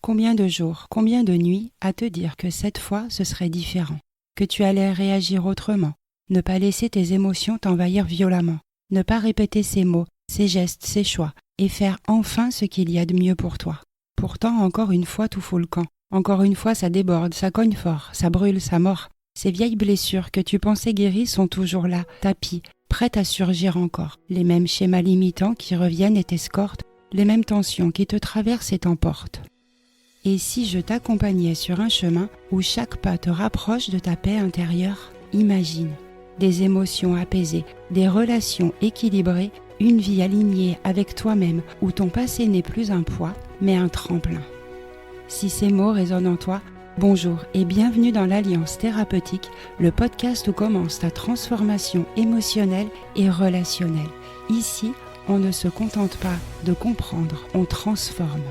combien de jours, combien de nuits à te dire que cette fois ce serait différent, que tu allais réagir autrement, ne pas laisser tes émotions t'envahir violemment, ne pas répéter ces mots, ces gestes, ces choix, et faire enfin ce qu'il y a de mieux pour toi. Pourtant, encore une fois, tout fout le camp. Encore une fois, ça déborde, ça cogne fort, ça brûle, ça mord. Ces vieilles blessures que tu pensais guéries sont toujours là, tapies, prêtes à surgir encore. Les mêmes schémas limitants qui reviennent et t'escortent, les mêmes tensions qui te traversent et t'emportent. Et si je t'accompagnais sur un chemin où chaque pas te rapproche de ta paix intérieure, imagine des émotions apaisées, des relations équilibrées, une vie alignée avec toi-même où ton passé n'est plus un poids, mais un tremplin. Si ces mots résonnent en toi, bonjour et bienvenue dans l'Alliance thérapeutique, le podcast où commence ta transformation émotionnelle et relationnelle. Ici, on ne se contente pas de comprendre, on transforme.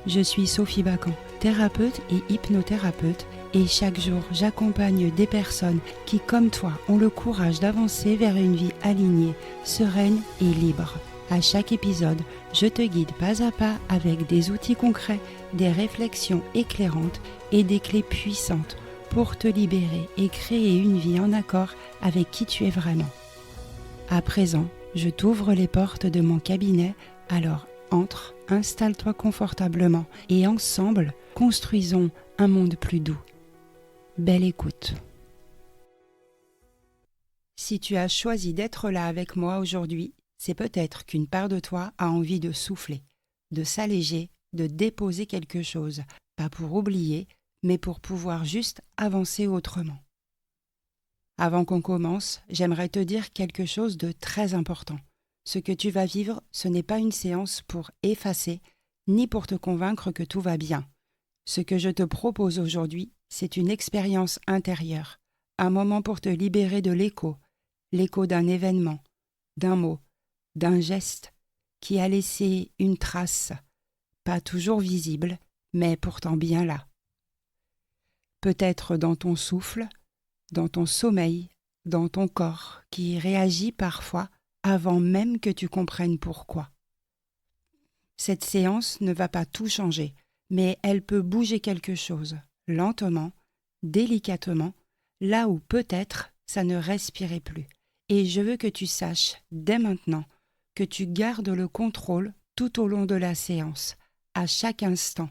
Je suis Sophie Bacan, thérapeute et hypnothérapeute, et chaque jour, j'accompagne des personnes qui, comme toi, ont le courage d'avancer vers une vie alignée, sereine et libre. À chaque épisode, je te guide pas à pas avec des outils concrets, des réflexions éclairantes et des clés puissantes pour te libérer et créer une vie en accord avec qui tu es vraiment. À présent, je t'ouvre les portes de mon cabinet, alors entre, installe-toi confortablement et ensemble, construisons un monde plus doux. Belle écoute. Si tu as choisi d'être là avec moi aujourd'hui, c'est peut-être qu'une part de toi a envie de souffler, de s'alléger, de déposer quelque chose, pas pour oublier, mais pour pouvoir juste avancer autrement. Avant qu'on commence, j'aimerais te dire quelque chose de très important. Ce que tu vas vivre, ce n'est pas une séance pour effacer, ni pour te convaincre que tout va bien. Ce que je te propose aujourd'hui, c'est une expérience intérieure, un moment pour te libérer de l'écho d'un événement, d'un mot, d'un geste qui a laissé une trace, pas toujours visible, mais pourtant bien là. Peut-être dans ton souffle, dans ton sommeil, dans ton corps, qui réagit parfois avant même que tu comprennes pourquoi. Cette séance ne va pas tout changer, mais elle peut bouger quelque chose, lentement, délicatement, là où peut-être ça ne respirait plus. Et je veux que tu saches, dès maintenant, que tu gardes le contrôle tout au long de la séance. À chaque instant,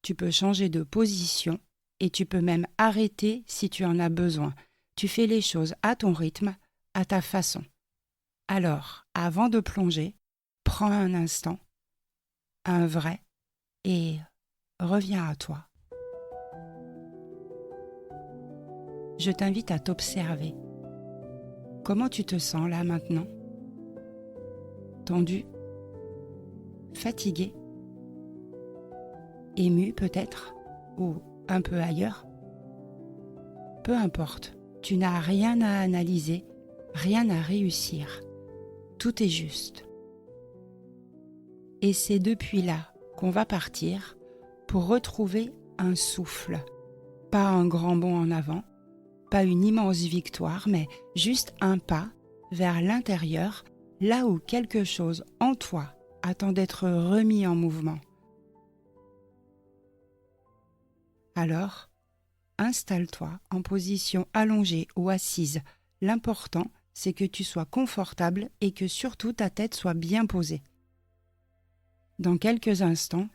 tu peux changer de position et tu peux même arrêter si tu en as besoin. Tu fais les choses à ton rythme, à ta façon. Alors, avant de plonger, prends un instant, un vrai, et reviens à toi. Je t'invite à t'observer. Comment tu te sens là maintenant ? Tendu ? Fatigué ? Ému peut-être ? Ou un peu ailleurs ? Peu importe, tu n'as rien à analyser, rien à réussir. Tout est juste. Et c'est depuis là qu'on va partir pour retrouver un souffle. Pas un grand bond en avant, pas une immense victoire, mais juste un pas vers l'intérieur, là où quelque chose en toi attend d'être remis en mouvement. Alors, installe-toi en position allongée ou assise. L'important, c'est que tu sois confortable et que surtout ta tête soit bien posée. Dans quelques instants,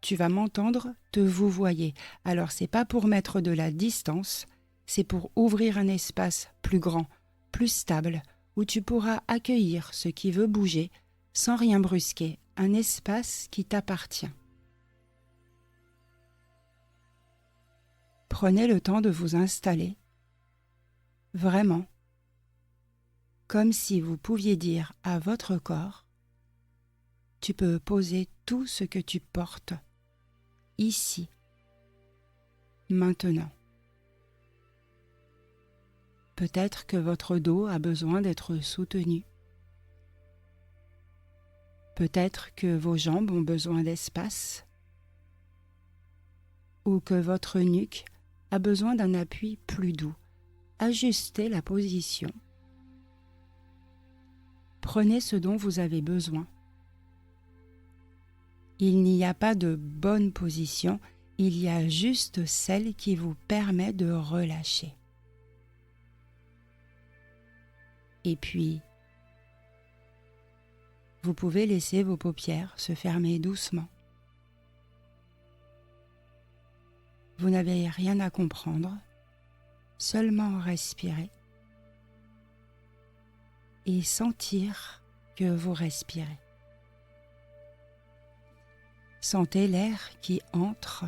tu vas m'entendre te vouvoyer. Alors, c'est pas pour mettre de la distance, c'est pour ouvrir un espace plus grand, plus stable, où tu pourras accueillir ce qui veut bouger sans rien brusquer, un espace qui t'appartient. Prenez le temps de vous installer, vraiment, comme si vous pouviez dire à votre corps, tu peux poser tout ce que tu portes, ici, maintenant. Peut-être que votre dos a besoin d'être soutenu. Peut-être que vos jambes ont besoin d'espace. Ou que votre nuque a besoin d'un appui plus doux. Ajustez la position. Prenez ce dont vous avez besoin. Il n'y a pas de bonne position, Il y a juste celle qui vous permet de relâcher. Et puis, vous pouvez laisser vos paupières se fermer doucement. Vous n'avez rien à comprendre, seulement respirer et sentir que vous respirez. Sentez l'air qui entre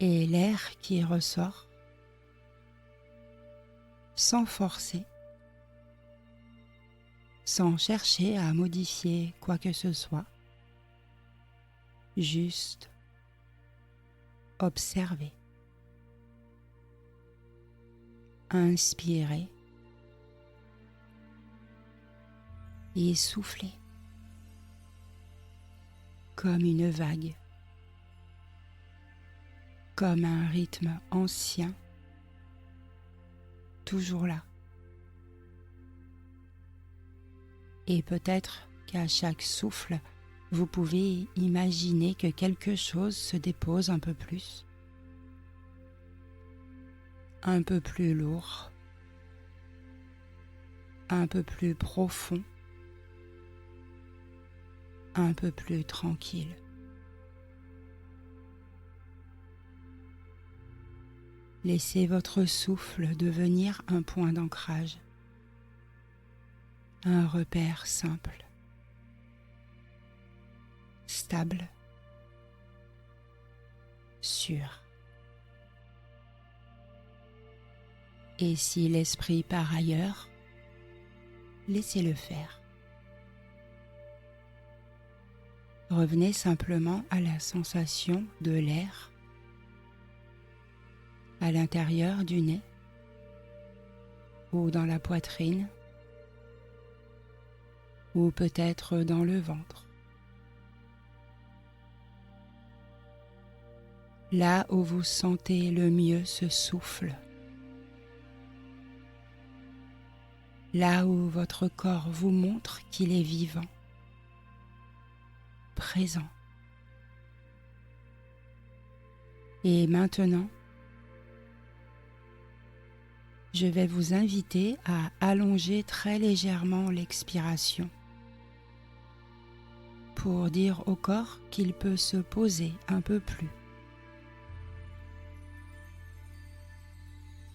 et l'air qui ressort, sans forcer, sans chercher à modifier quoi que ce soit, juste observer. Inspirez et soufflez comme une vague, comme un rythme ancien, toujours là. Et peut-être qu'à chaque souffle, vous pouvez imaginer que quelque chose se dépose un peu plus lourd, un peu plus profond, un peu plus tranquille. Laissez votre souffle devenir un point d'ancrage, un repère simple, stable, sûr. Et si l'esprit part ailleurs, laissez-le faire. Revenez simplement à la sensation de l'air à l'intérieur du nez ou dans la poitrine ou peut-être dans le ventre. Là où vous sentez le mieux ce souffle, là où votre corps vous montre qu'il est vivant, présent. Et maintenant, je vais vous inviter à allonger très légèrement l'expiration pour dire au corps qu'il peut se poser un peu plus.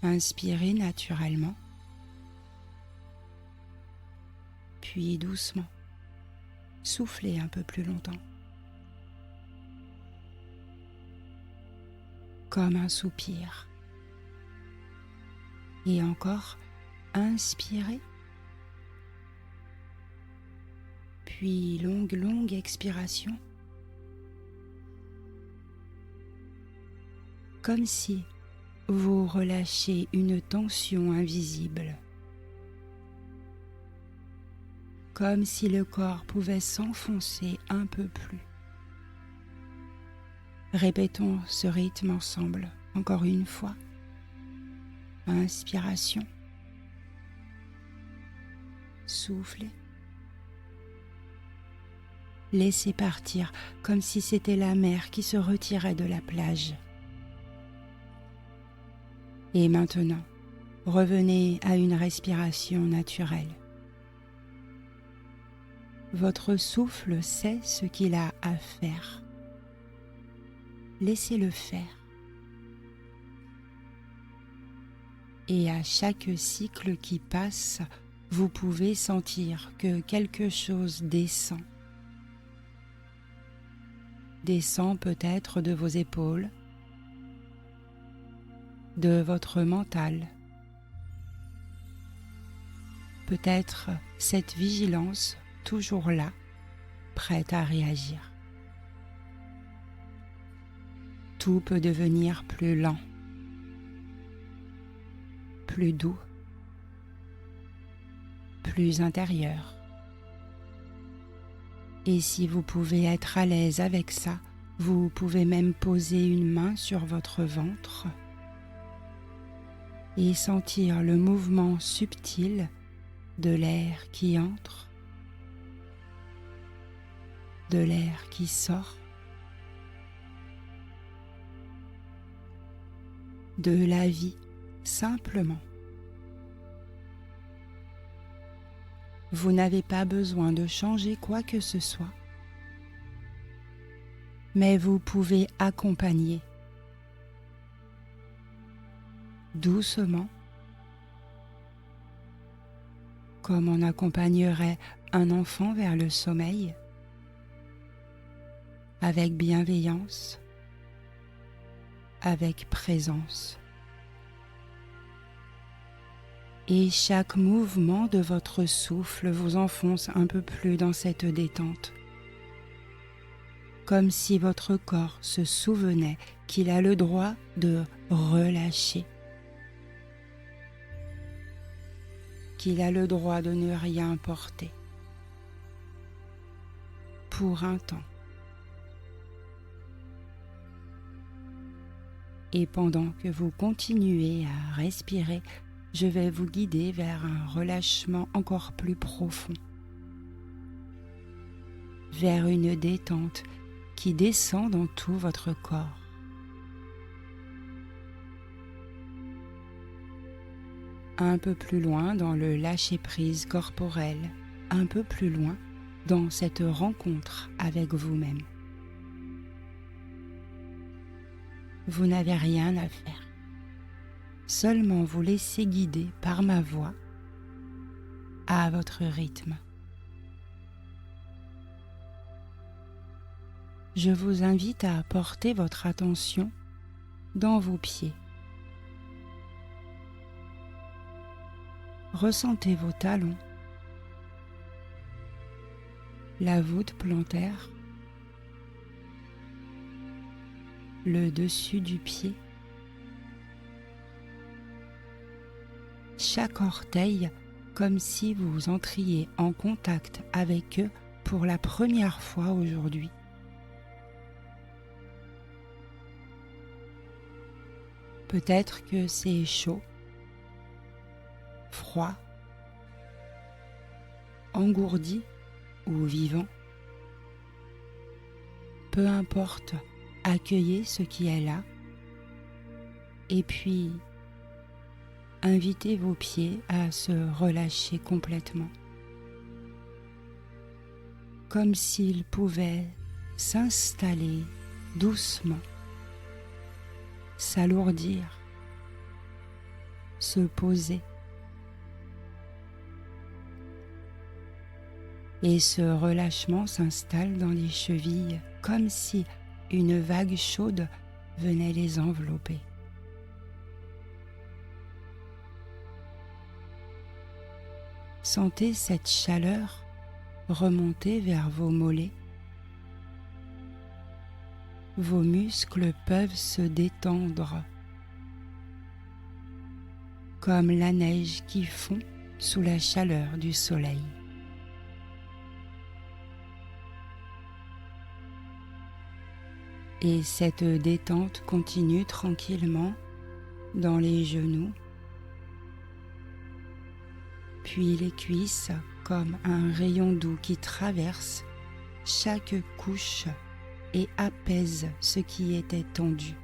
Inspirez naturellement, puis doucement, soufflez un peu plus longtemps, comme un soupir. Et encore, inspirez, puis longue expiration, comme si vous relâchez une tension invisible, comme si le corps pouvait s'enfoncer un peu plus. Répétons ce rythme ensemble, encore une fois. Inspiration, soufflez, laissez partir comme si c'était la mer qui se retirait de la plage. Et maintenant, revenez à une respiration naturelle. Votre souffle sait ce qu'il a à faire. Laissez-le faire. Et à chaque cycle qui passe, vous pouvez sentir que quelque chose descend. Descend peut-être de vos épaules, de votre mental. Peut-être cette vigilance toujours là, prête à réagir. Tout peut devenir plus lent, plus doux, plus intérieur. Et si vous pouvez être à l'aise avec ça, vous pouvez même poser une main sur votre ventre et sentir le mouvement subtil de l'air qui entre, de l'air qui sort, de la vie simplement. Vous n'avez pas besoin de changer quoi que ce soit, mais vous pouvez accompagner doucement, comme on accompagnerait un enfant vers le sommeil, avec bienveillance, avec présence. Et chaque mouvement de votre souffle vous enfonce un peu plus dans cette détente, comme si votre corps se souvenait qu'il a le droit de relâcher, qu'il a le droit de ne rien porter pour un temps. Et pendant que vous continuez à respirer, je vais vous guider vers un relâchement encore plus profond, vers une détente qui descend dans tout votre corps. Un peu plus loin dans le lâcher-prise corporel, un peu plus loin dans cette rencontre avec vous-même. Vous n'avez rien à faire, seulement vous laisser guider par ma voix à votre rythme. Je vous invite à porter votre attention dans vos pieds. Ressentez vos talons, la voûte plantaire, le dessus du pied, chaque orteil comme si vous entriez en contact avec eux pour la première fois aujourd'hui. Peut-être que c'est chaud, froid, engourdi ou vivant. Peu importe, accueillez ce qui est là et puis invitez vos pieds à se relâcher complètement, comme s'ils pouvaient s'installer doucement, s'alourdir, se poser. Et ce relâchement s'installe dans les chevilles comme si une vague chaude venait les envelopper. Sentez cette chaleur remonter vers vos mollets. Vos muscles peuvent se détendre comme la neige qui fond sous la chaleur du soleil. Et cette détente continue tranquillement dans les genoux, puis les cuisses comme un rayon doux qui traverse chaque couche et apaise ce qui était tendu.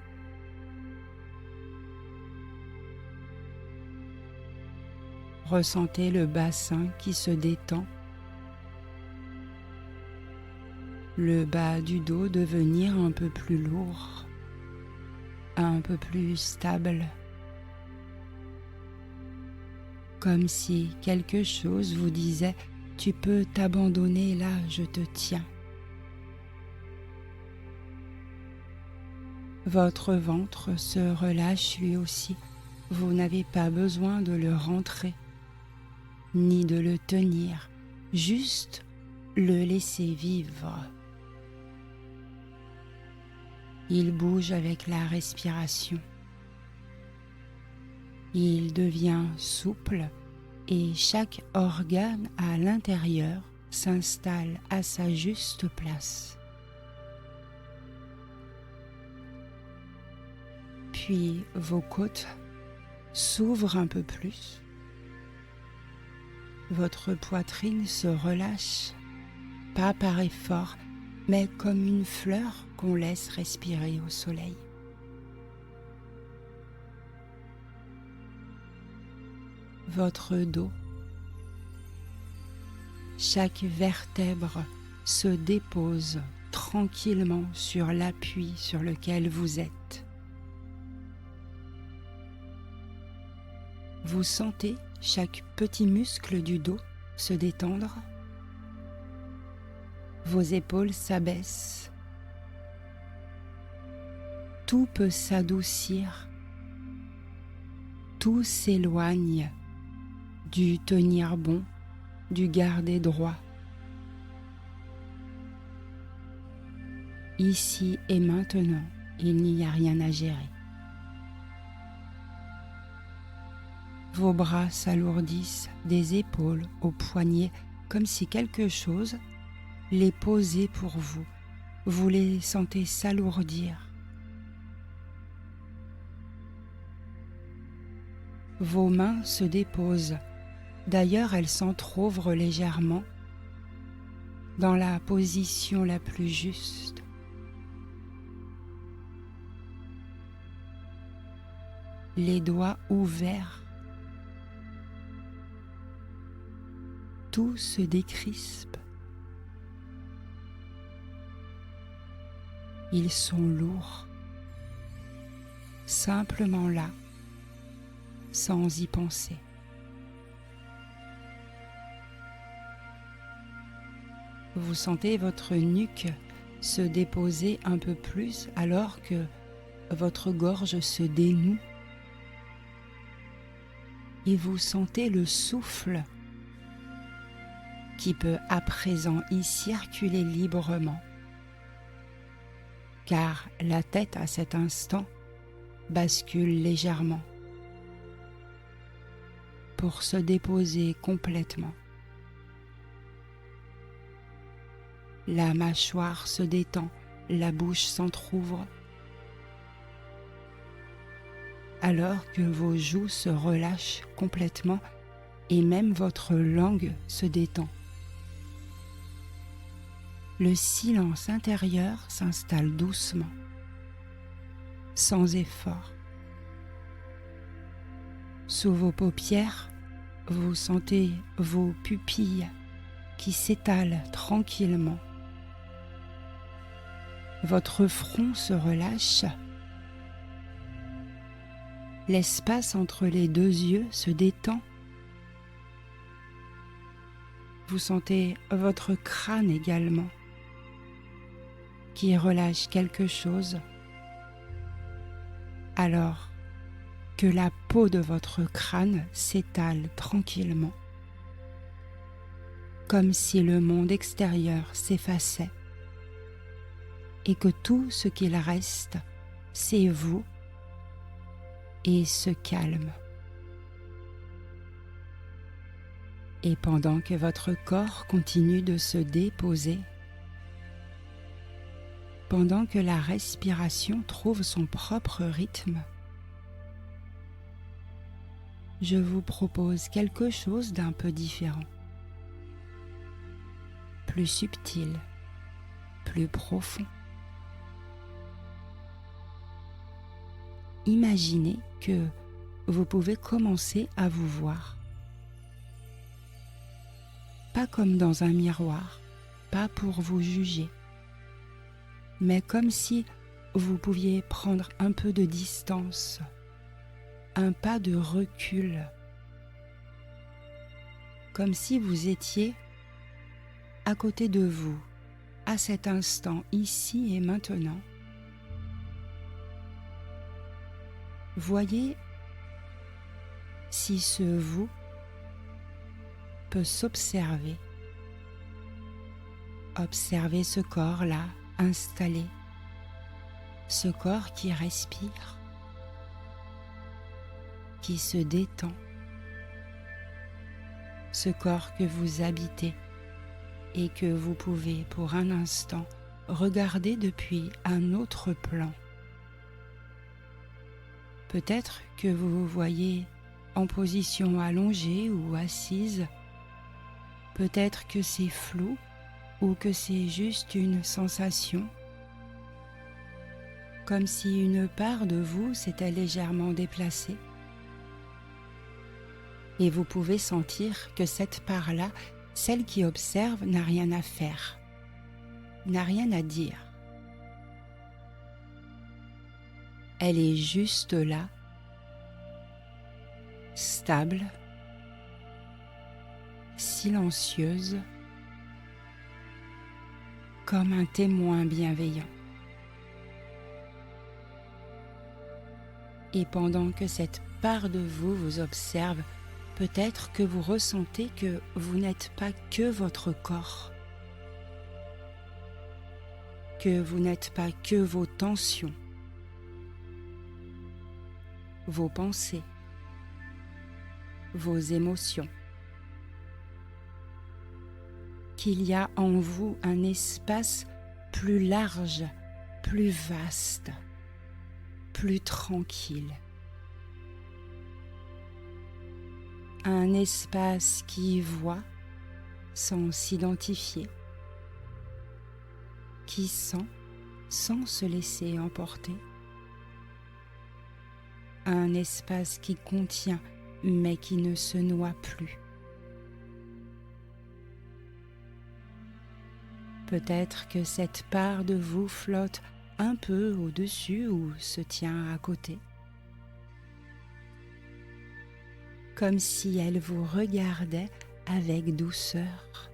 Ressentez le bassin qui se détend, le bas du dos devenir un peu plus lourd, un peu plus stable, comme si quelque chose vous disait « Tu peux t'abandonner là, je te tiens ». Votre ventre se relâche lui aussi, vous n'avez pas besoin de le rentrer, ni de le tenir, juste le laisser vivre. Il bouge avec la respiration. Il devient souple et chaque organe à l'intérieur s'installe à sa juste place. Puis vos côtes s'ouvrent un peu plus. Votre poitrine se relâche, pas par effort, mais comme une fleur qu'on laisse respirer au soleil. votre dos. Chaque vertèbre se dépose tranquillement sur l'appui sur lequel vous êtes. Vous sentez chaque petit muscle du dos se détendre. Vos épaules s'abaissent. Tout peut s'adoucir. Tout s'éloigne du tenir bon, du garder droit. Ici et maintenant, il n'y a rien à gérer. Vos bras s'alourdissent des épaules aux poignets comme si quelque chose les posait pour vous. Vous les sentez s'alourdir. Vos mains se déposent. D'ailleurs, elles s'entr'ouvrent légèrement dans la position la plus juste. Les doigts ouverts. Tout se décrispe. Ils sont lourds, simplement là, sans y penser. Vous sentez votre nuque se déposer un peu plus alors que votre gorge se dénoue et vous sentez le souffle qui peut à présent y circuler librement, car la tête à cet instant bascule légèrement pour se déposer complètement. La mâchoire se détend, la bouche s'entr'ouvre, alors que vos joues se relâchent complètement et même votre langue se détend. Le silence intérieur s'installe doucement, sans effort. Sous vos paupières, vous sentez vos pupilles qui s'étalent tranquillement. Votre front se relâche. L'espace entre les deux yeux se détend. Vous sentez votre crâne également qui relâche quelque chose, alors que la peau de votre crâne s'étale tranquillement, comme si le monde extérieur s'effaçait et que tout ce qu'il reste, c'est vous et se calme. Et pendant que votre corps continue de se déposer, pendant que la respiration trouve son propre rythme, je vous propose quelque chose d'un peu différent, plus subtil, plus profond. Imaginez que vous pouvez commencer à vous voir. Pas comme dans un miroir, pas pour vous juger, mais comme si vous pouviez prendre un peu de distance, un pas de recul, comme si vous étiez à côté de vous, à cet instant, ici et maintenant. Voyez si ce vous peut s'observer. Observez ce corps-là installé, ce corps qui respire, qui se détend, ce corps que vous habitez et que vous pouvez pour un instant regarder depuis un autre plan. Peut-être que vous vous voyez en position allongée ou assise, peut-être que c'est flou ou que c'est juste une sensation, comme si une part de vous s'était légèrement déplacée. Et vous pouvez sentir que cette part-là, celle qui observe, n'a rien à faire, n'a rien à dire. Elle est juste là, stable, silencieuse, comme un témoin bienveillant. Et pendant que cette part de vous vous observe, peut-être que vous ressentez que vous n'êtes pas que votre corps, que vous n'êtes pas que vos tensions, vos pensées, vos émotions, qu'il y a en vous un espace plus large, plus vaste, plus tranquille. Un espace qui voit sans s'identifier, qui sent sans se laisser emporter. Un espace qui contient mais qui ne se noie plus. Peut-être que cette part de vous flotte un peu au-dessus ou se tient à côté, comme si elle vous regardait avec douceur,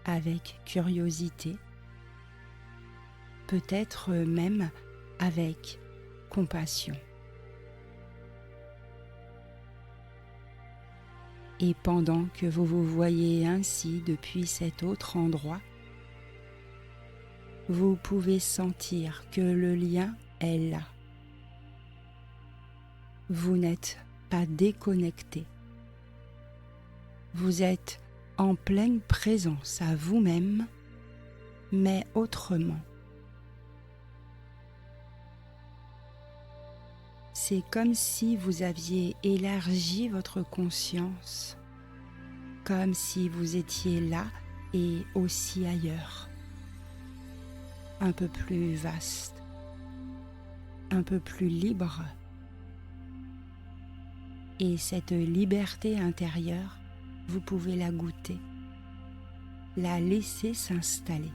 avec curiosité, peut-être même avec compassion. Et pendant que vous vous voyez ainsi depuis cet autre endroit, vous pouvez sentir que le lien est là. Vous n'êtes pas déconnecté. Vous êtes en pleine présence à vous-même, mais autrement. C'est comme si vous aviez élargi votre conscience, comme si vous étiez là et aussi ailleurs, un peu plus vaste, un peu plus libre. Et cette liberté intérieure, vous pouvez la goûter, la laisser s'installer.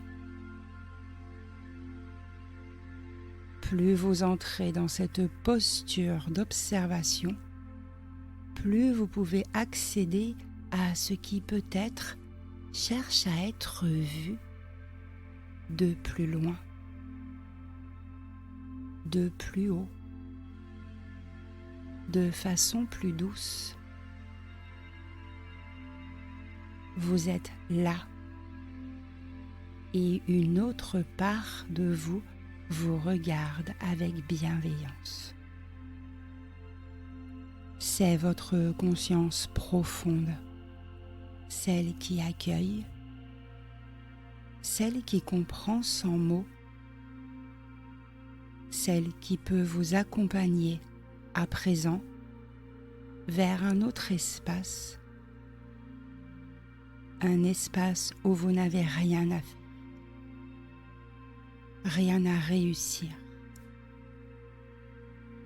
Plus vous entrez dans cette posture d'observation, plus vous pouvez accéder à ce qui peut-être cherche à être vu de plus loin, de plus haut, de façon plus douce. Vous êtes là et une autre part de vous regarde avec bienveillance. C'est votre conscience profonde, celle qui accueille, celle qui comprend sans mots, celle qui peut vous accompagner à présent vers un autre espace, un espace où vous n'avez rien à faire, rien à réussir.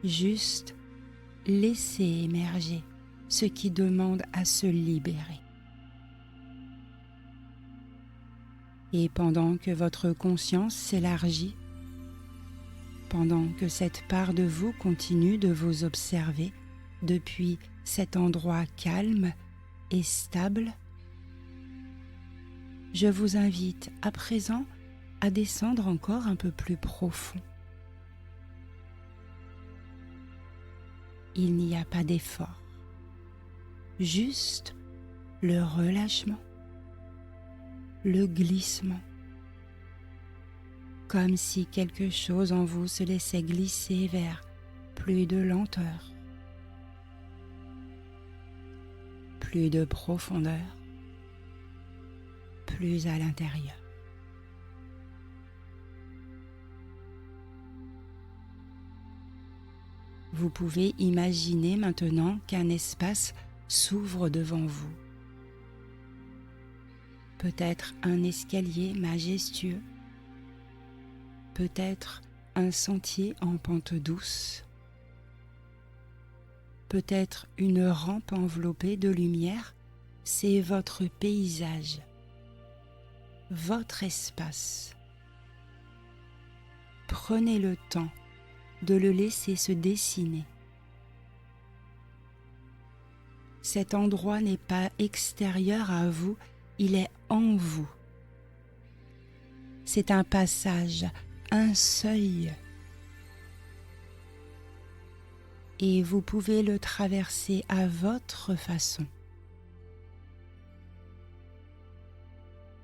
Juste laisser émerger ce qui demande à se libérer. Et pendant que votre conscience s'élargit, pendant que cette part de vous continue de vous observer depuis cet endroit calme et stable, je vous invite à présent à descendre encore un peu plus profond. Il n'y a pas d'effort, juste le relâchement, le glissement, comme si quelque chose en vous se laissait glisser vers plus de lenteur, plus de profondeur, plus à l'intérieur. Vous pouvez imaginer maintenant qu'un espace s'ouvre devant vous. Peut-être un escalier majestueux, peut-être un sentier en pente douce, peut-être une rampe enveloppée de lumière, c'est votre paysage, votre espace. Prenez le temps de le laisser se dessiner. Cet endroit n'est pas extérieur à vous, il est en vous. C'est un passage, un seuil. Et vous pouvez le traverser à votre façon.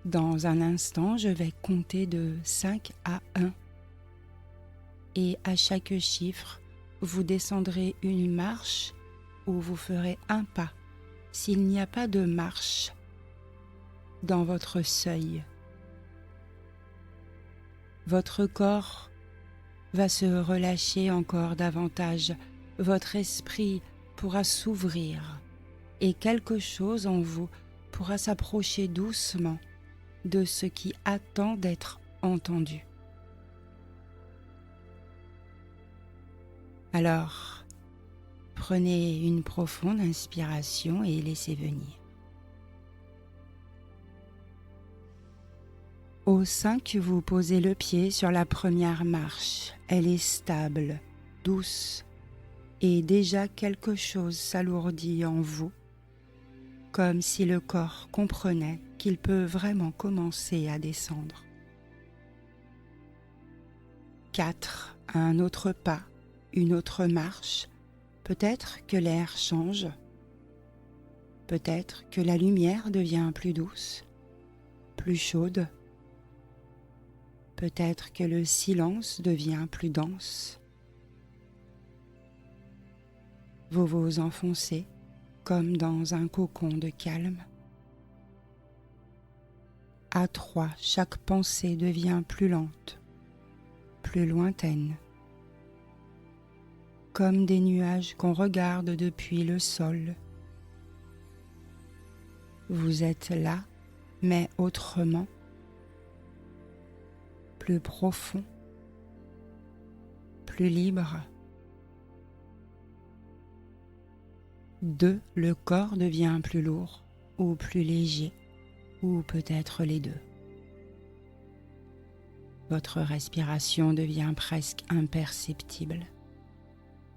Dans un instant, je vais compter de 5 à 1. Et à chaque chiffre, vous descendrez une marche ou vous ferez un pas s'il n'y a pas de marche dans votre seuil. Votre corps va se relâcher encore davantage, votre esprit pourra s'ouvrir et quelque chose en vous pourra s'approcher doucement de ce qui attend d'être entendu. Alors, prenez une profonde inspiration et laissez venir. Au 5, vous posez le pied sur la première marche. Elle est stable, douce, et déjà quelque chose s'alourdit en vous, comme si le corps comprenait qu'il peut vraiment commencer à descendre. 4, un autre pas, une autre marche. Peut-être que l'air change, peut-être que la lumière devient plus douce, plus chaude, peut-être que le silence devient plus dense. Vous vous enfoncez comme dans un cocon de calme. À 3, chaque pensée devient plus lente, plus lointaine, comme des nuages qu'on regarde depuis le sol. Vous êtes là, mais autrement, plus profond, plus libre. 2, le corps devient plus lourd ou plus léger, ou peut-être les deux. Votre respiration devient presque imperceptible,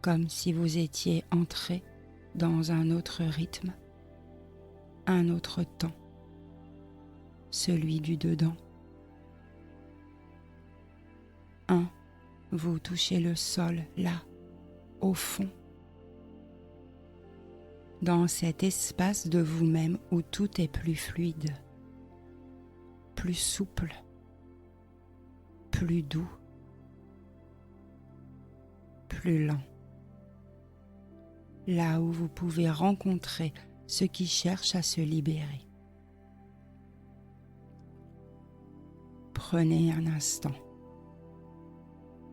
comme si vous étiez entré dans un autre rythme, un autre temps, celui du dedans. 1, vous touchez le sol là, au fond, dans cet espace de vous-même où tout est plus fluide, plus souple, plus doux, plus lent. Là où vous pouvez rencontrer ce qui cherche à se libérer. Prenez un instant.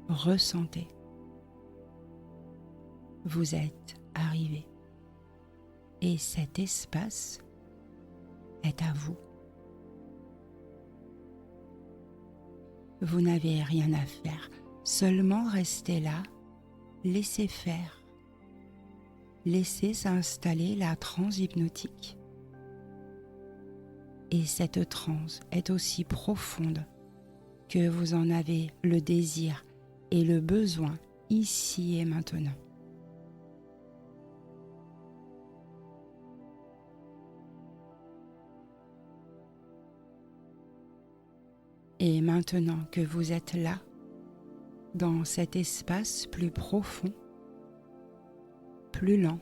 Ressentez. Vous êtes arrivé. Et cet espace est à vous. Vous n'avez rien à faire, seulement restez là, laissez faire. Laissez s'installer la transe hypnotique. Et cette transe est aussi profonde que vous en avez le désir et le besoin ici et maintenant. Et maintenant que vous êtes là, dans cet espace plus profond, plus lent,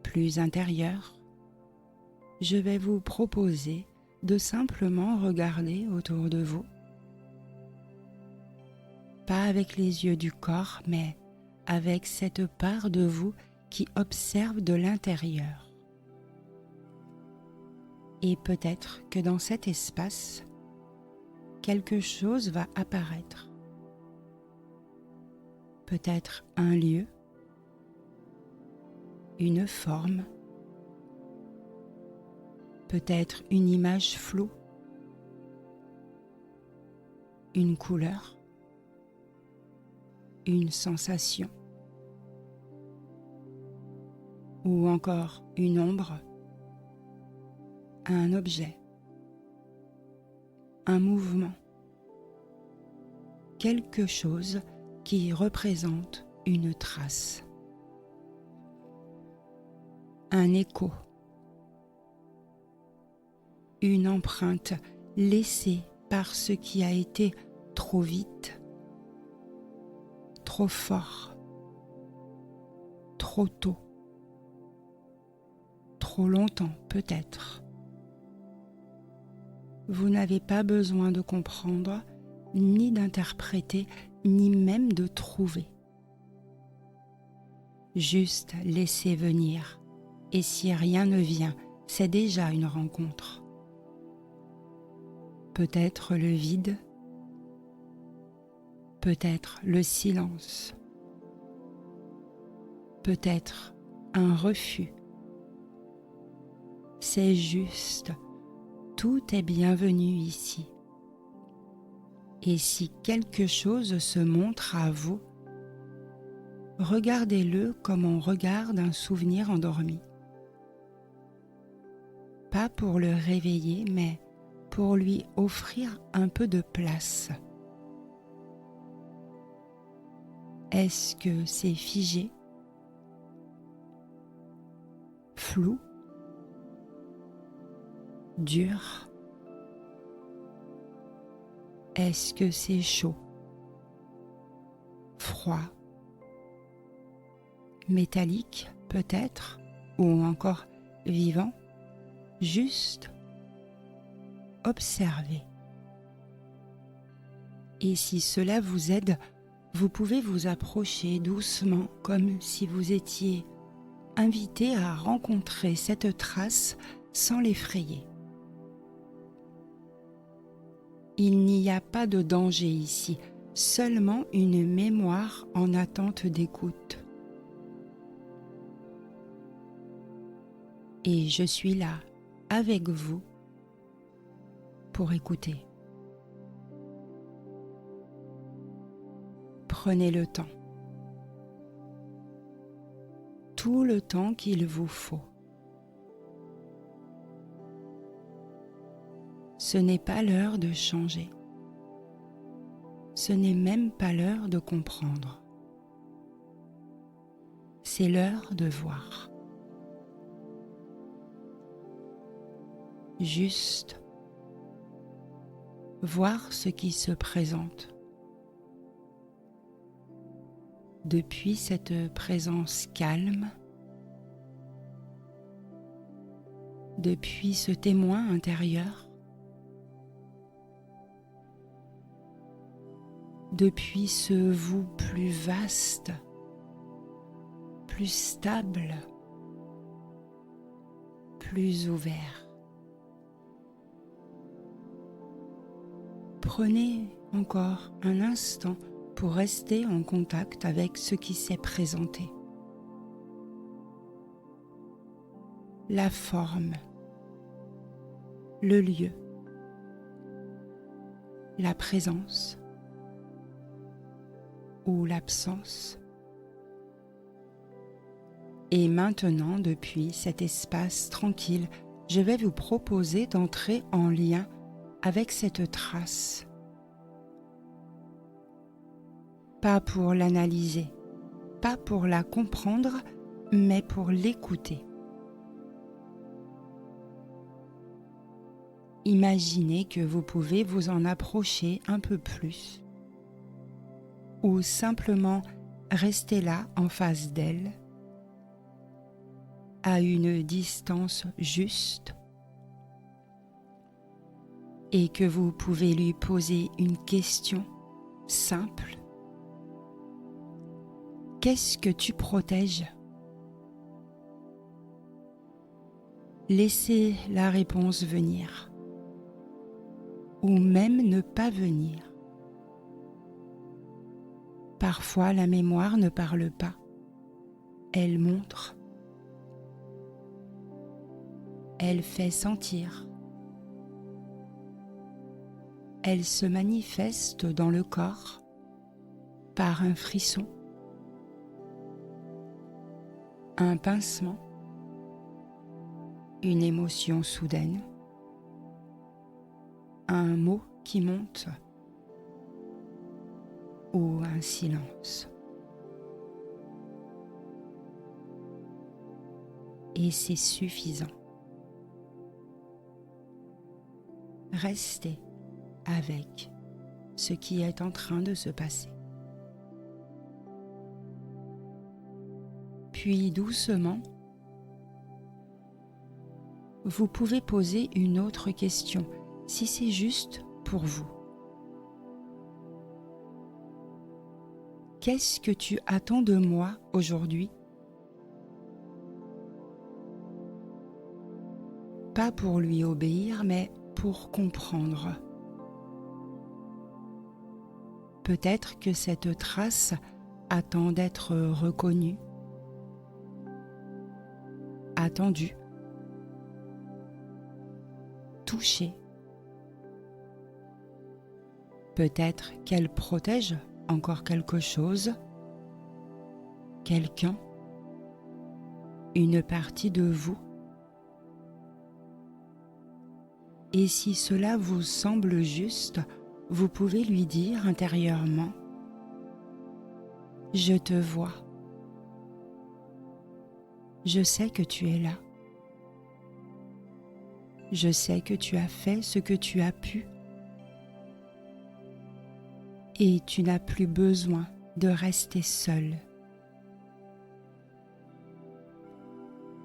plus intérieur, je vais vous proposer de simplement regarder autour de vous. Pas avec les yeux du corps, mais avec cette part de vous qui observe de l'intérieur. Et peut-être que dans cet espace, quelque chose va apparaître. Peut-être un lieu, une forme, peut-être une image floue, une couleur, une sensation. ou encore une ombre, un objet, un mouvement, quelque chose qui représente une trace, un écho, une empreinte laissée par ce qui a été trop vite, trop fort, trop tôt, trop longtemps peut-être. Vous n'avez pas besoin de comprendre, ni d'interpréter, ni même de trouver. Juste laissez venir, et si rien ne vient, c'est déjà une rencontre. Peut-être le vide, peut-être le silence, peut-être un refus. C'est juste, tout est bienvenu ici. Et si quelque chose se montre à vous, regardez-le comme on regarde un souvenir endormi. Pas pour le réveiller, mais pour lui offrir un peu de place. Est-ce que c'est figé, flou, dur? Est-ce que c'est chaud, froid, métallique peut-être, ou encore vivant? Juste observez. Et si cela vous aide, vous pouvez vous approcher doucement comme si vous étiez invité à rencontrer cette trace sans l'effrayer. Il n'y a pas de danger ici, seulement une mémoire en attente d'écoute. Et je suis là, avec vous, pour écouter. Prenez le temps. Tout le temps qu'il vous faut. Ce n'est pas l'heure de changer. Ce n'est même pas l'heure de comprendre. C'est l'heure de voir. Juste voir ce qui se présente. Depuis cette présence calme, depuis ce témoin intérieur, depuis ce vous plus vaste, plus stable, plus ouvert. Prenez encore un instant pour rester en contact avec ce qui s'est présenté. La forme, le lieu, la présence ou l'absence. Et maintenant, depuis cet espace tranquille, je vais vous proposer d'entrer en lien avec cette trace. Pas pour l'analyser, pas pour la comprendre, mais pour l'écouter. Imaginez que vous pouvez vous en approcher un peu plus, ou simplement rester là en face d'elle, à une distance juste, et que vous pouvez lui poser une question simple. Qu'est-ce que tu protèges? Laissez la réponse venir, ou même ne pas venir. Parfois, la mémoire ne parle pas, elle montre, elle fait sentir, elle se manifeste dans le corps par un frisson, un pincement, une émotion soudaine, un mot qui monte ou un silence. Et c'est suffisant. Restez avec ce qui est en train de se passer. Puis doucement, vous pouvez poser une autre question, si c'est juste pour vous. Qu'est-ce que tu attends de moi aujourd'hui ? Pas pour lui obéir, mais pour comprendre. Peut-être que cette trace attend d'être reconnue, attendue, touchée. Peut-être qu'elle protège encore quelque chose, quelqu'un, une partie de vous. Et si cela vous semble juste, vous pouvez lui dire intérieurement « Je te vois. Je sais que tu es là. Je sais que tu as fait ce que tu as pu. Et tu n'as plus besoin de rester seul.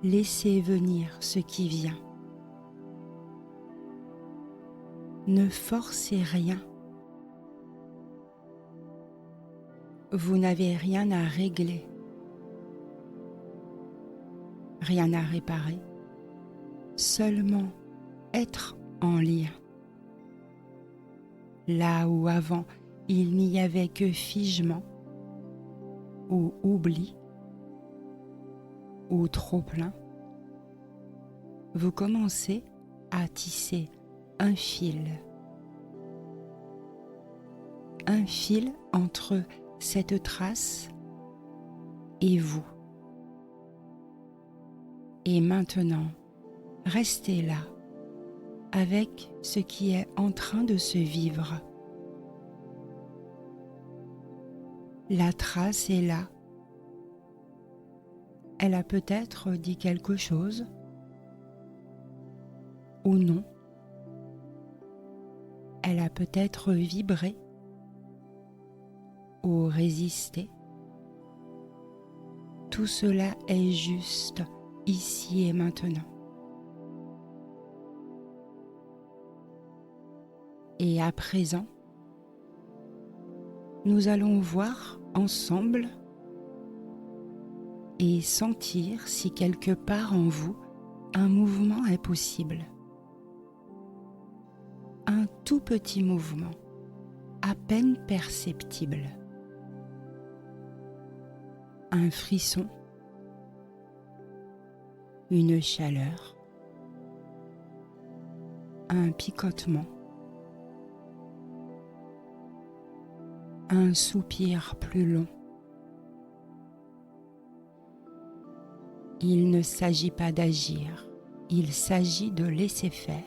Laissez venir ce qui vient. Ne forcez rien. Vous n'avez rien à régler, rien à réparer, seulement être en lien. Là où avant il n'y avait que figement, ou oubli, ou trop-plein, vous commencez à tisser un fil entre cette trace et vous. Et maintenant, restez là avec ce qui est en train de se vivre. La trace est là. Elle a peut-être dit quelque chose ou non. Elle a peut-être vibré ou résisté. Tout cela est juste ici et maintenant. Et à présent, nous allons voir ensemble et sentir si quelque part en vous, un mouvement est possible. Un tout petit mouvement, à peine perceptible. Un frisson, une chaleur, un picotement, un soupir plus long. Il ne s'agit pas d'agir, il s'agit de laisser faire.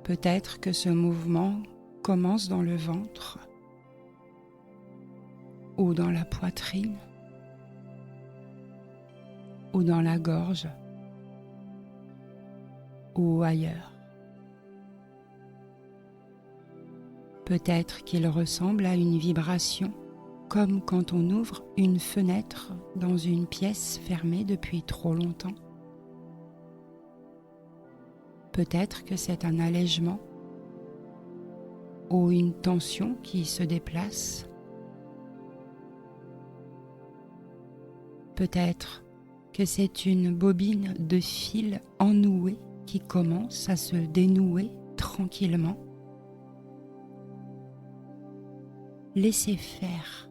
Peut-être que ce mouvement commence dans le ventre ou dans la poitrine ou dans la gorge ou ailleurs. Peut-être qu'il ressemble à une vibration, comme quand on ouvre une fenêtre dans une pièce fermée depuis trop longtemps. Peut-être que c'est un allègement ou une tension qui se déplace. Peut-être que c'est une bobine de fil ennouée qui commence à se dénouer tranquillement. Laissez faire.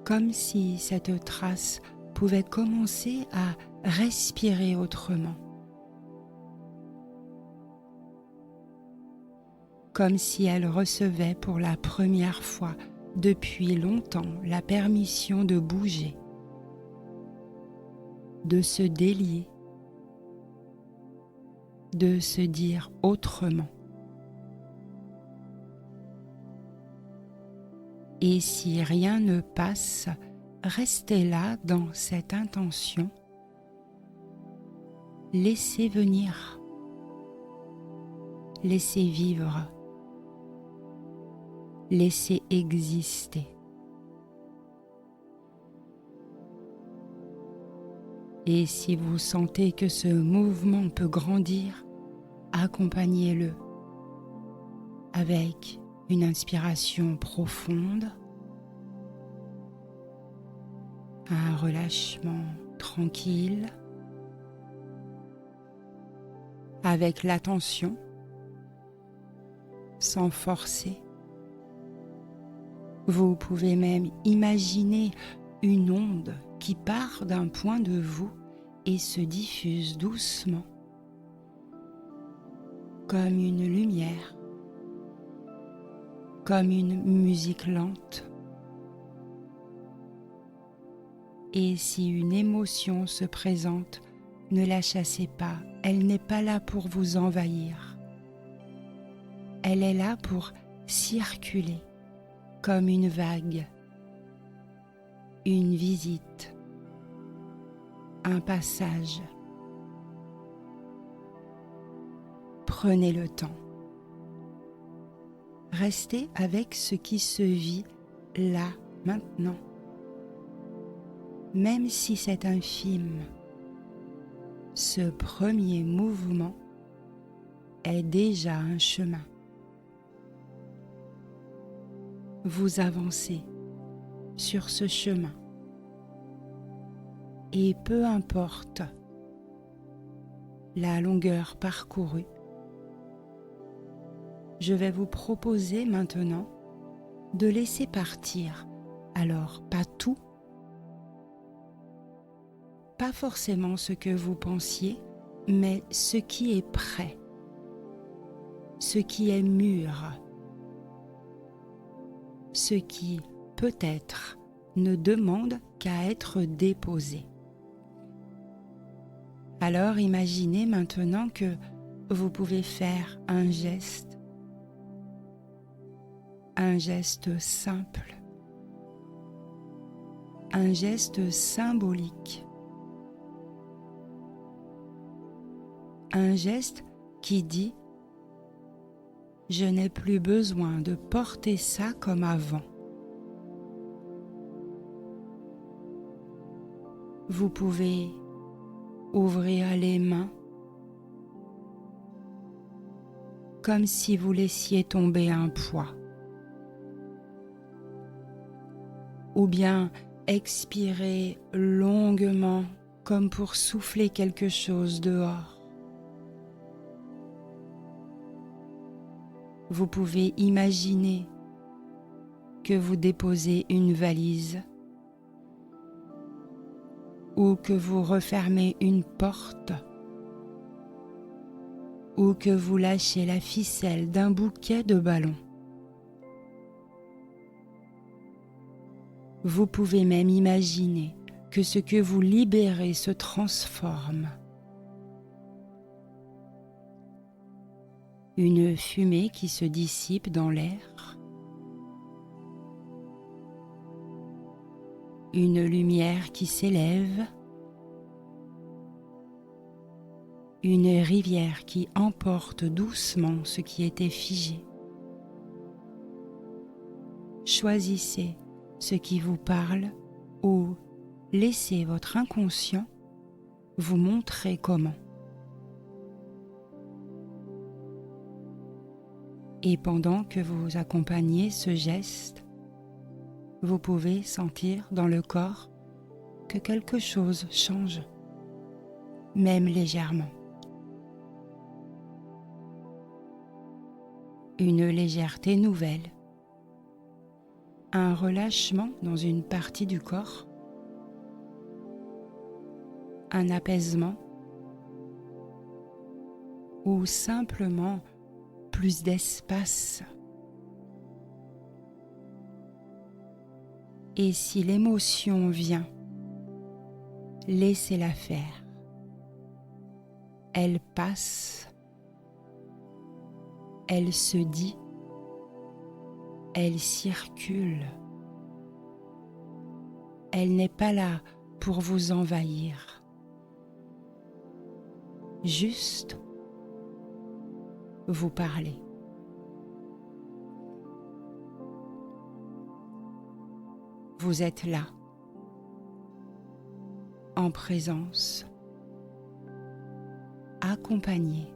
Comme si cette trace pouvait commencer à respirer autrement. Comme si elle recevait pour la première fois depuis longtemps la permission de bouger de se délier, de se dire autrement. Et si rien ne passe, restez là dans cette intention. Laissez venir, laissez vivre, laissez exister. Et si vous sentez que ce mouvement peut grandir, accompagnez-le avec une inspiration profonde, un relâchement tranquille, avec l'attention, sans forcer. Vous pouvez même imaginer une onde qui part d'un point de vous et se diffuse doucement, comme une lumière, comme une musique lente. Et si une émotion se présente, ne la chassez pas, elle n'est pas là pour vous envahir. Elle est là pour circuler comme une vague, une visite, un passage. Prenez le temps. Restez avec ce qui se vit là, maintenant. Même si c'est infime, ce premier mouvement est déjà un chemin. Vous avancez sur ce chemin et peu importe la longueur parcourue, je vais vous proposer maintenant de laisser partir, alors pas tout, pas forcément ce que vous pensiez, mais ce qui est prêt, ce qui est mûr, ce qui, peut-être, ne demande qu'à être déposé. Alors imaginez maintenant que vous pouvez faire un geste simple, un geste symbolique, un geste qui dit « Je n'ai plus besoin de porter ça comme avant ». Vous pouvez ouvrir les mains comme si vous laissiez tomber un poids, ou bien expirer longuement comme pour souffler quelque chose dehors. Vous pouvez imaginer que vous déposez une valise ou que vous refermez une porte ou que vous lâchez la ficelle d'un bouquet de ballons. Vous pouvez même imaginer que ce que vous libérez se transforme. Une fumée qui se dissipe dans l'air, une lumière qui s'élève, une rivière qui emporte doucement ce qui était figé. Choisissez ce qui vous parle ou laissez votre inconscient vous montrer comment. Et pendant que vous accompagnez ce geste, vous pouvez sentir dans le corps que quelque chose change, même légèrement. Une légèreté nouvelle, un relâchement dans une partie du corps, un apaisement ou simplement plus d'espace. Et si l'émotion vient, Laissez-la faire. Elle passe, elle se dit, elle circule. Elle n'est pas là pour vous envahir. Juste vous parler. Vous êtes là, en présence, accompagné,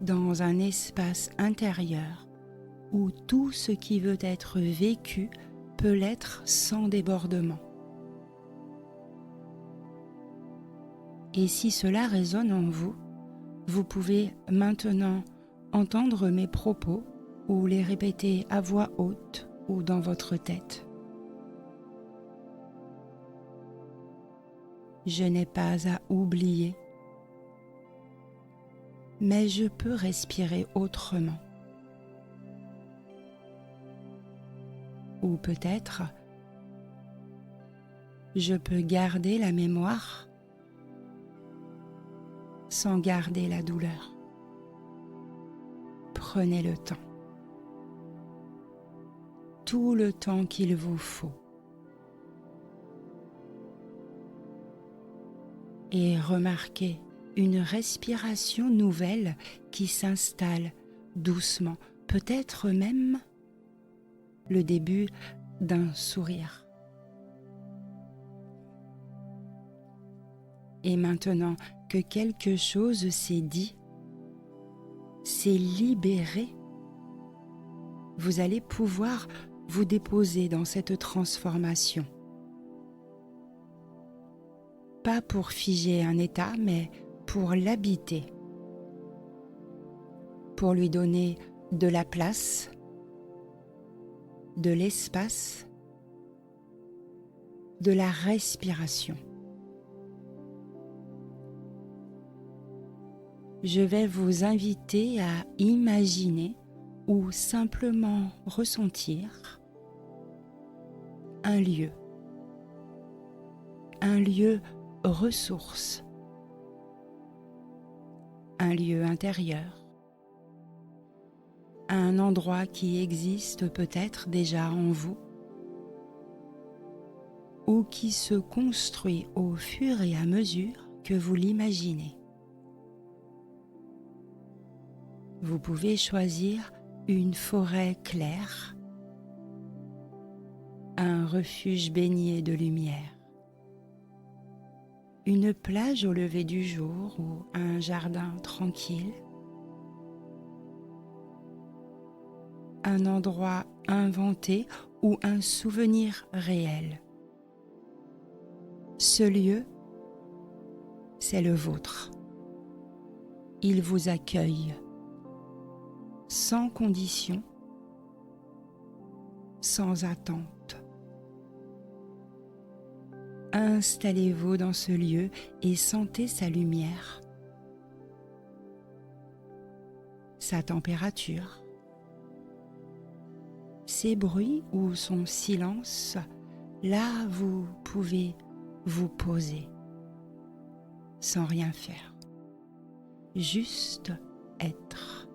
dans un espace intérieur où tout ce qui veut être vécu peut l'être sans débordement. Et si cela résonne en vous, vous pouvez maintenant entendre mes propos ou les répéter à voix haute ou dans votre tête. Je n'ai pas à oublier, mais je peux respirer autrement. Ou peut-être, je peux garder la mémoire sans garder la douleur. Prenez le temps. Tout le temps qu'il vous faut. Et remarquez une respiration nouvelle qui s'installe doucement, peut-être même le début d'un sourire. Et maintenant que quelque chose s'est dit, s'est libéré, vous allez pouvoir vous déposer dans cette transformation. Pas pour figer un état, mais pour l'habiter, pour lui donner de la place, de l'espace, de la respiration. Je vais vous inviter à imaginer ou simplement ressentir un lieu ressource, un lieu intérieur, un endroit qui existe peut-être déjà en vous ou qui se construit au fur et à mesure que vous l'imaginez. Vous pouvez choisir une forêt claire, un refuge baigné de lumière, une plage au lever du jour ou un jardin tranquille, un endroit inventé ou un souvenir réel. Ce lieu, c'est le vôtre. Il vous accueille, sans condition, sans attente. Installez-vous dans ce lieu et sentez sa lumière, sa température, ses bruits ou son silence. Là, vous pouvez vous poser, sans rien faire, juste être.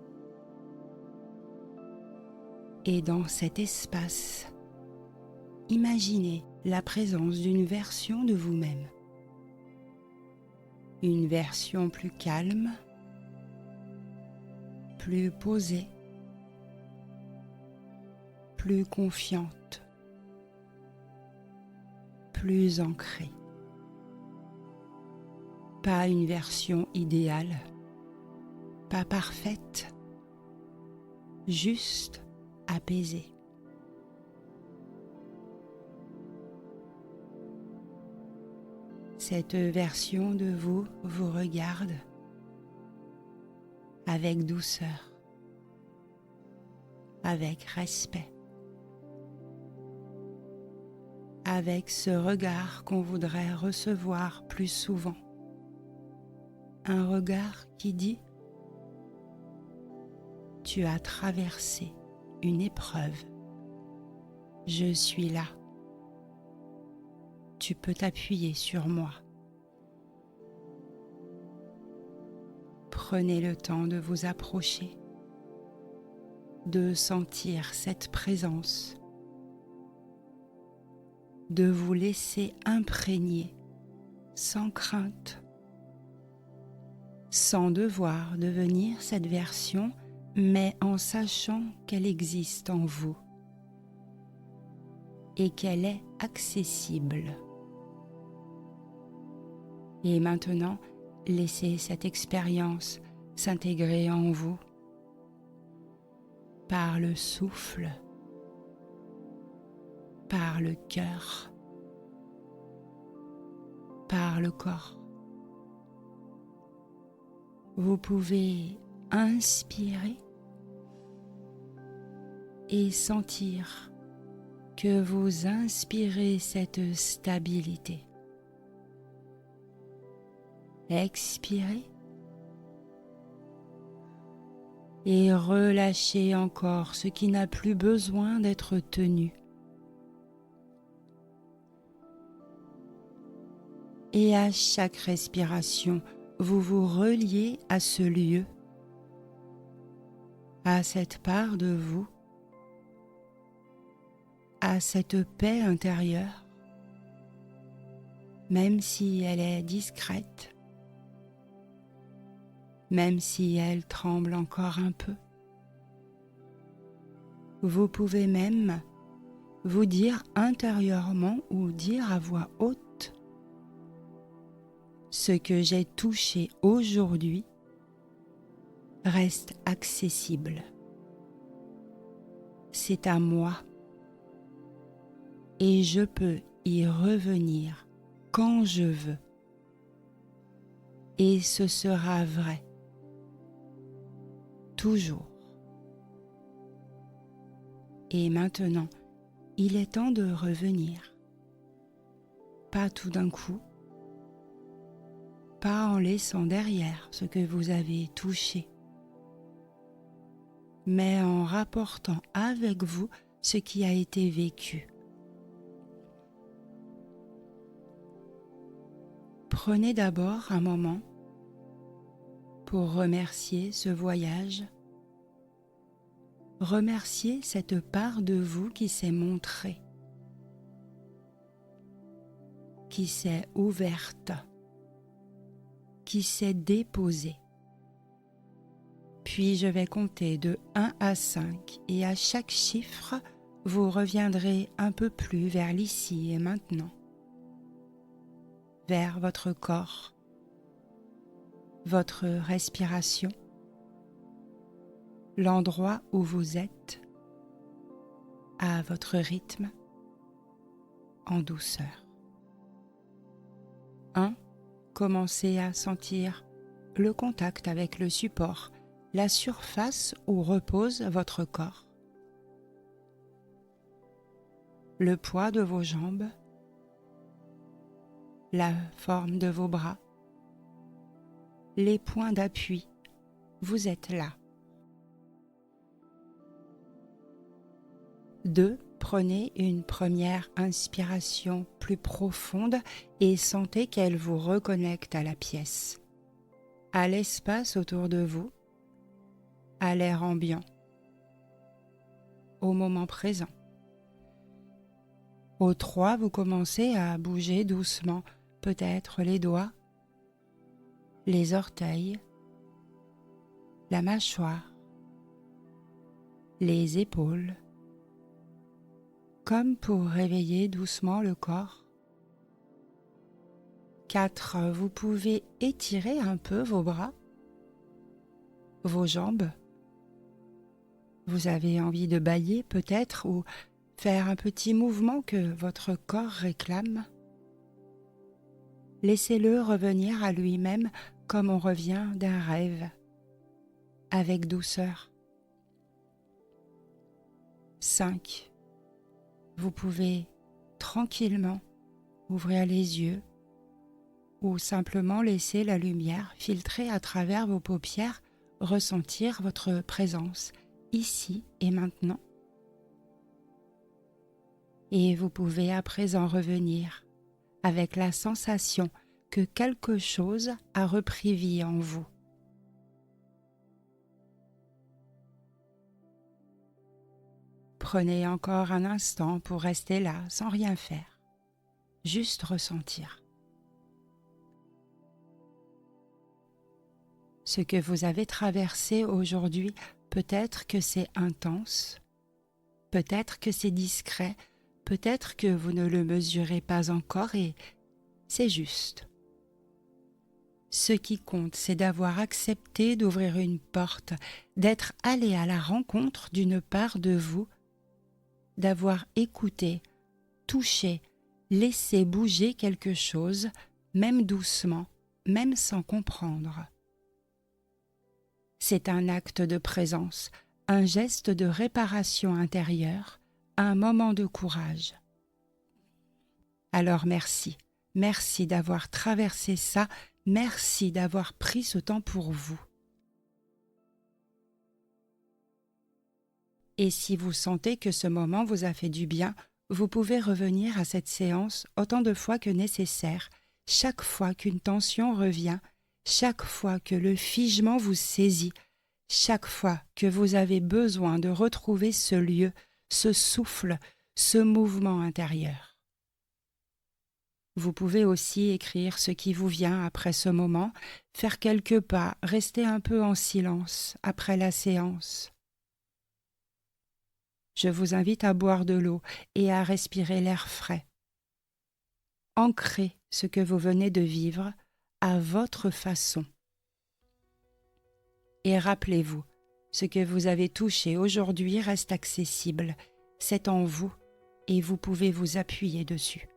Et dans cet espace, imaginez la présence d'une version de vous-même. Une version plus calme, plus posée, plus confiante, plus ancrée. Pas une version idéale, pas parfaite, juste apaisée. Cette version de vous vous regarde avec douceur, avec respect, avec ce regard qu'on voudrait recevoir plus souvent. Un regard qui dit « Tu as traversé une épreuve, je suis là. Tu tu peux t'appuyer sur moi. Prenez le temps de vous approcher, de sentir cette présence, de vous laisser imprégner sans crainte, sans devoir devenir cette version, mais en sachant qu'elle existe en vous et qu'elle est accessible. Et maintenant, laissez cette expérience s'intégrer en vous par le souffle, par le cœur, par le corps. Vous pouvez inspirer et sentir que vous inspirez cette stabilité. Expirez et relâchez encore ce qui n'a plus besoin d'être tenu. Et à chaque respiration, vous vous reliez à ce lieu, à cette part de vous, à cette paix intérieure, même si elle est discrète, même si elle tremble encore un peu. Vous pouvez même vous dire intérieurement ou dire à voix haute: ce que j'ai touché aujourd'hui reste accessible. C'est à moi et je peux y revenir quand je veux. Et ce sera vrai. Toujours. Et maintenant, il est temps de revenir. Pas tout d'un coup, pas en laissant derrière ce que vous avez touché, mais en rapportant avec vous ce qui a été vécu. Prenez d'abord un moment pour remercier ce voyage, remercier cette part de vous qui s'est montrée, qui s'est ouverte, qui s'est déposée. Puis je vais compter de 1 à 5 et à chaque chiffre, vous reviendrez un peu plus vers l'ici et maintenant, vers votre corps, votre respiration, l'endroit où vous êtes, à votre rythme, en douceur. 1. Commencez à sentir le contact avec le support, la surface où repose votre corps, le poids de vos jambes, la forme de vos bras, les points d'appui. Vous êtes là. 2. Prenez une première inspiration plus profonde et sentez qu'elle vous reconnecte à la pièce, à l'espace autour de vous, à l'air ambiant, au moment présent. Au 3, vous commencez à bouger doucement, peut-être les doigts, les orteils, la mâchoire, les épaules, comme pour réveiller doucement le corps. 4, vous pouvez étirer un peu vos bras, vos jambes. Vous avez envie de bâiller peut-être ou faire un petit mouvement que votre corps réclame. Laissez-le revenir à lui-même comme on revient d'un rêve, avec douceur. 5. Vous pouvez tranquillement ouvrir les yeux ou simplement laisser la lumière filtrer à travers vos paupières, ressentir votre présence ici et maintenant. Et vous pouvez à présent revenir avec la sensation que quelque chose a repris vie en vous. Prenez encore un instant pour rester là sans rien faire, juste ressentir. Ce que vous avez traversé aujourd'hui, peut-être que c'est intense, peut-être que c'est discret, peut-être que vous ne le mesurez pas encore et c'est juste. Ce qui compte, c'est d'avoir accepté d'ouvrir une porte, d'être allé à la rencontre d'une part de vous, d'avoir écouté, touché, laissé bouger quelque chose, même doucement, même sans comprendre. C'est un acte de présence, un geste de réparation intérieure, un moment de courage. Alors merci, merci d'avoir traversé ça, merci d'avoir pris ce temps pour vous. Et si vous sentez que ce moment vous a fait du bien, vous pouvez revenir à cette séance autant de fois que nécessaire, chaque fois qu'une tension revient, chaque fois que le figement vous saisit, chaque fois que vous avez besoin de retrouver ce lieu, ce souffle, ce mouvement intérieur. Vous pouvez aussi écrire ce qui vous vient après ce moment, faire quelques pas, rester un peu en silence après la séance. Je vous invite à boire de l'eau et à respirer l'air frais. Ancrez ce que vous venez de vivre à votre façon. Et rappelez-vous, ce que vous avez touché aujourd'hui reste accessible, c'est en vous et vous pouvez vous appuyer dessus.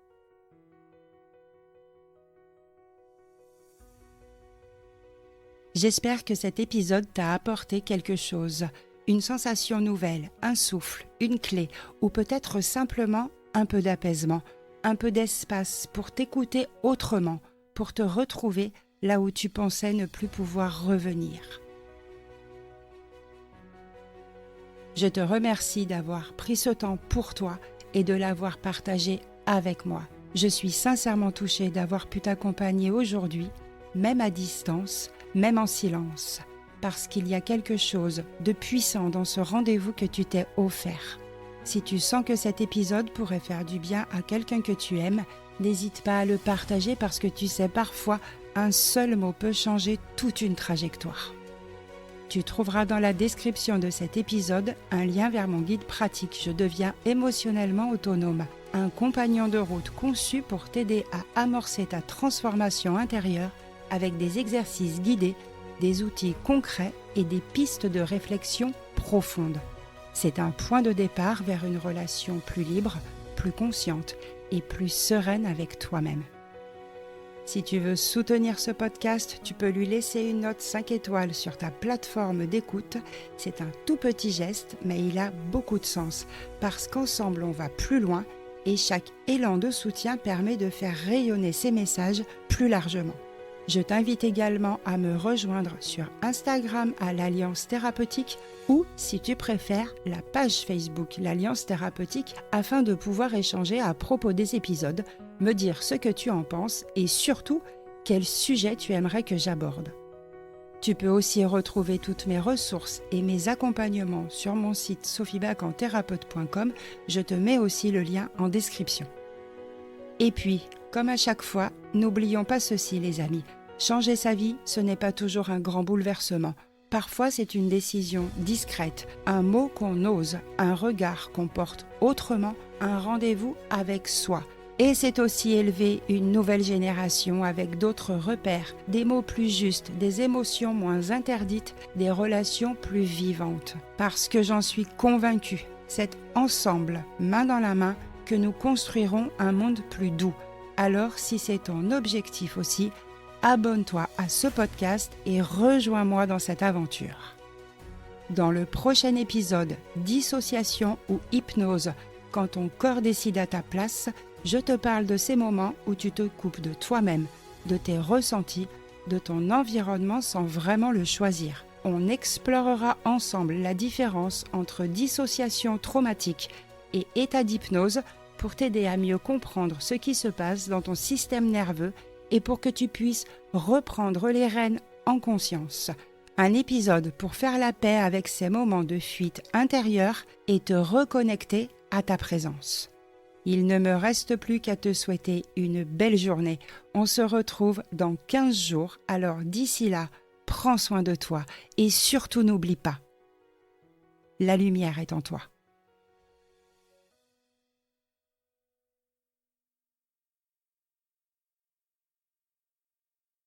J'espère que cet épisode t'a apporté quelque chose, une sensation nouvelle, un souffle, une clé ou peut-être simplement un peu d'apaisement, un peu d'espace pour t'écouter autrement, pour te retrouver là où tu pensais ne plus pouvoir revenir. Je te remercie d'avoir pris ce temps pour toi et de l'avoir partagé avec moi. Je suis sincèrement touchée d'avoir pu t'accompagner aujourd'hui, même à distance, même en silence, parce qu'il y a quelque chose de puissant dans ce rendez-vous que tu t'es offert. Si tu sens que cet épisode pourrait faire du bien à quelqu'un que tu aimes, n'hésite pas à le partager parce que tu sais, parfois, un seul mot peut changer toute une trajectoire. Tu trouveras dans la description de cet épisode un lien vers mon guide pratique « Je deviens émotionnellement autonome », un compagnon de route conçu pour t'aider à amorcer ta transformation intérieure avec des exercices guidés, des outils concrets et des pistes de réflexion profondes. C'est un point de départ vers une relation plus libre, plus consciente et plus sereine avec toi-même. Si tu veux soutenir ce podcast, tu peux lui laisser une note 5 étoiles sur ta plateforme d'écoute. C'est un tout petit geste, mais il a beaucoup de sens, parce qu'ensemble on va plus loin et chaque élan de soutien permet de faire rayonner ces messages plus largement. Je t'invite également à me rejoindre sur Instagram à l'Alliance Thérapeutique ou, si tu préfères, la page Facebook l'Alliance Thérapeutique afin de pouvoir échanger à propos des épisodes, me dire ce que tu en penses et surtout, quel sujet tu aimerais que j'aborde. Tu peux aussi retrouver toutes mes ressources et mes accompagnements sur mon site sophiebacanthérapeute.com. Je te mets aussi le lien en description. Et puis, comme à chaque fois, n'oublions pas ceci les amis, changer sa vie, ce n'est pas toujours un grand bouleversement. Parfois c'est une décision discrète, un mot qu'on ose, un regard qu'on porte autrement, un rendez-vous avec soi. Et c'est aussi élever une nouvelle génération avec d'autres repères, des mots plus justes, des émotions moins interdites, des relations plus vivantes. Parce que j'en suis convaincue, c'est ensemble, main dans la main, que nous construirons un monde plus doux. Alors, si c'est ton objectif aussi, abonne-toi à ce podcast et rejoins-moi dans cette aventure. Dans le prochain épisode, dissociation ou hypnose, quand ton corps décide à ta place, je te parle de ces moments où tu te coupes de toi-même, de tes ressentis, de ton environnement sans vraiment le choisir. On explorera ensemble la différence entre dissociation traumatique et état d'hypnose pour t'aider à mieux comprendre ce qui se passe dans ton système nerveux et pour que tu puisses reprendre les rênes en conscience. Un épisode pour faire la paix avec ces moments de fuite intérieure et te reconnecter à ta présence. Il ne me reste plus qu'à te souhaiter une belle journée. On se retrouve dans 15 jours, alors d'ici là, prends soin de toi et surtout n'oublie pas, la lumière est en toi.